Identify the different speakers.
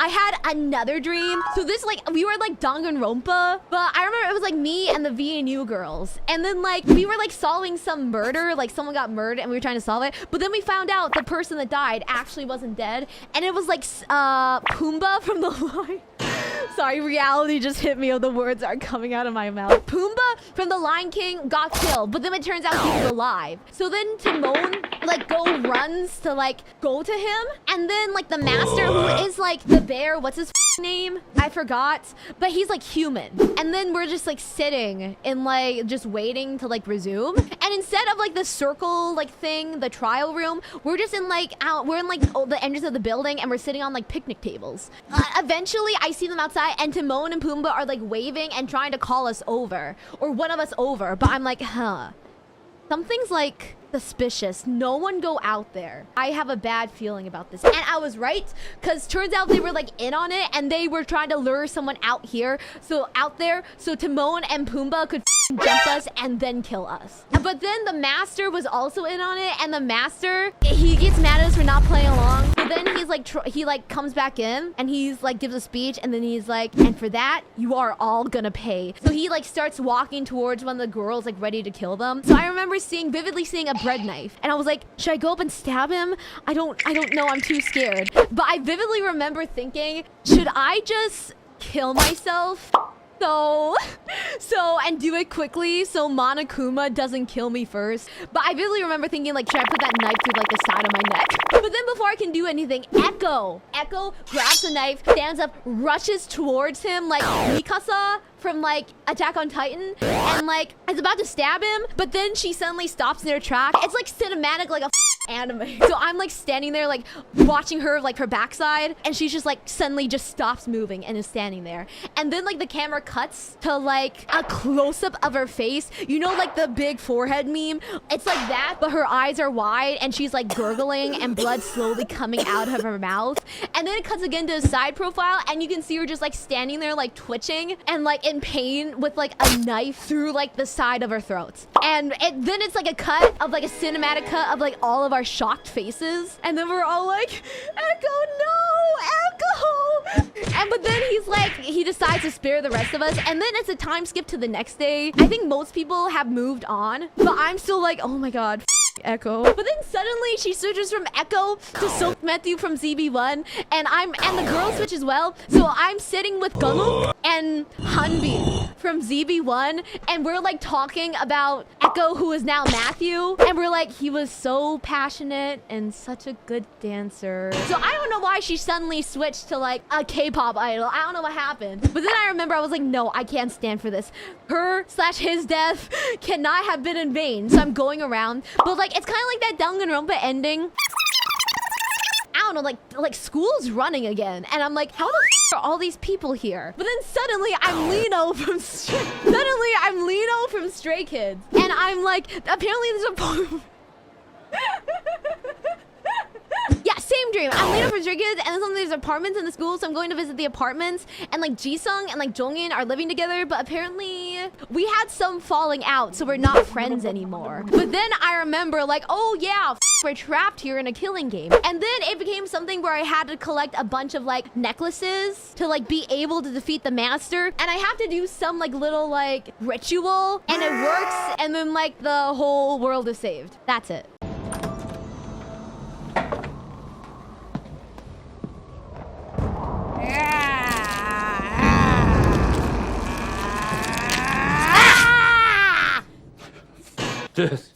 Speaker 1: I had another dream. So this like we were like Danganronpa, but I remember it was like me and the VNU girls, and then like we were like solving some murder, like someone got murdered and we were trying to solve it, but then we found out the person that died actually wasn't dead, and it was like Pumbaa from the line. Sorry, reality just hit me. The words are coming out of my mouth. Pumbaa from the Lion King got killed, but then it turns out he was alive. So then Timon like runs to like go to him, and then like the master, who is like the bear, what's his name? I forgot, but he's like human. And then we're just like sitting in like just waiting to like resume. And instead of like the circle like thing, the trial room, we're just in like we're in like the entrance of the building, and we're sitting on like picnic tables. Eventually, I see them outside, and Timon and Pumbaa are like waving and trying to call us over, or one of us over. But I'm like, huh, something's like suspicious. No one go out there. I have a bad feeling about this. And I was right, because turns out they were like in on it, and they were trying to lure someone out here, so out there, so Timon and Pumbaa could jump us and then kill us. But then the master was also in on it, and the master, he gets mad at us for not playing along. But then he's like, he like comes back in, and he's like gives a speech, and then he's like, and for that, you are all gonna pay. So he like starts walking towards one of the girls, like ready to kill them. So I remember vividly seeing a bread knife, and I was like, should I go up and stab him? I don't know, I'm too scared. But I vividly remember thinking, should I just kill myself? And do it quickly so Monokuma doesn't kill me first. But I vividly remember thinking, like, should I put that knife through like the side of my neck? But then before I can do anything, Echo grabs the knife, stands up, rushes towards him like Mikasa from like Attack on Titan, and like is about to stab him, but then she suddenly stops in her track. It's like cinematic, like a anime. So I'm like standing there like watching her, like her backside, and she's just like suddenly just stops moving and is standing there. And then like the camera cuts to like a close-up of her face, you know, like the big forehead meme. It's like that, but her eyes are wide, and she's like gurgling, and blood slowly coming out of her mouth. And then it cuts again to a side profile, and you can see her just like standing there like twitching and like in pain with like a knife through like the side of her throat. And then it's like a cut of like a cinematic cut of like all of our shocked faces, and then we're all like, Echo, no, Echo. And but then he's like, he decides to spare the rest of us, and then it's a time skip to the next day. I think most people have moved on, but I'm still like, oh my god, Echo. But then suddenly she switches from Echo to Silk Matthew from ZB1, and the girl switch as well. So I'm sitting with Gunul and Hanbi from ZB1, and we're like talking about Echo, who is now Matthew, and we're like, he was so passionate and such a good dancer. So I don't know why she suddenly switched to like a K-pop idol. I don't know what happened. But then I remember I was like, no, I can't stand for this. Her/his death cannot have been in vain. So I'm going around, but like it's kind of like that Danganronpa ending. I don't know, like school's running again, and I'm like, how the f are all these people here? But then suddenly I'm Lino from Stray Kids, and I'm like, apparently there's a yeah, same dream. I'm Lino from Stray Kids, and then suddenly there's apartments in the school, so I'm going to visit the apartments, and like Jisung and like Jongin are living together, but apparently we had some falling out, so we're not friends anymore. But then I remember like, oh yeah, we're trapped here in a killing game. And then it became something where I had to collect a bunch of like necklaces to like be able to defeat the master, and I have to do some like little like ritual, and it works, and then like the whole world is saved. That's it.
Speaker 2: This